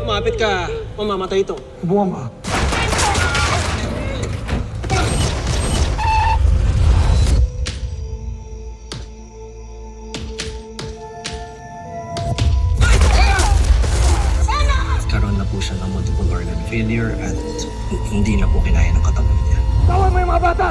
Umapit ka. Mamamatay ito. Buwang ka. Karoon na po siya ng multiple organ failure at hindi na po kinaya ng katawan niya. Tawan mo yung mga bata!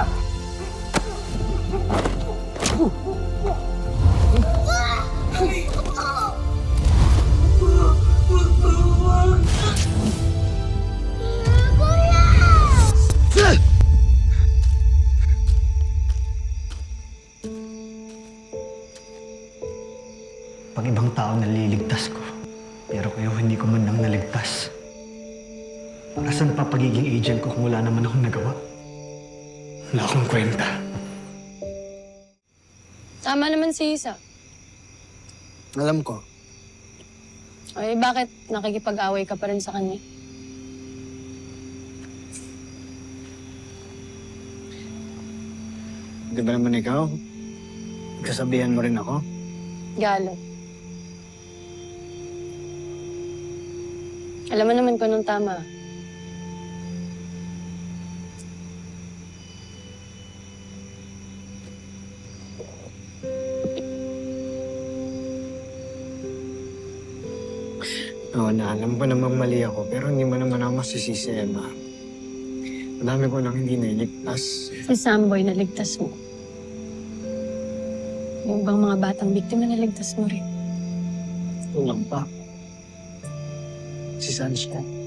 Pag ibang tao naliligtas ko, pero kayo hindi ko man lang naligtas. Para saan pa pagiging agent ko kung wala naman akong nagawa? Wala akong kwenta. Tama naman si Isa. Alam ko. Ay, bakit nakikipag-away ka pa rin sa kanya? Di ba naman ikaw? Kasabihan mo rin ako? Galo. Alam mo naman kung anong tama. Oo na, alam ko namang mali ako, pero hindi mo naman ako masisisi, Emma. Madami ko nang hindi nailigtas. Si Samboy naligtas mo. Yung bang mga batang biktima naligtas mo rin. Kulang pa. Si Sunshine.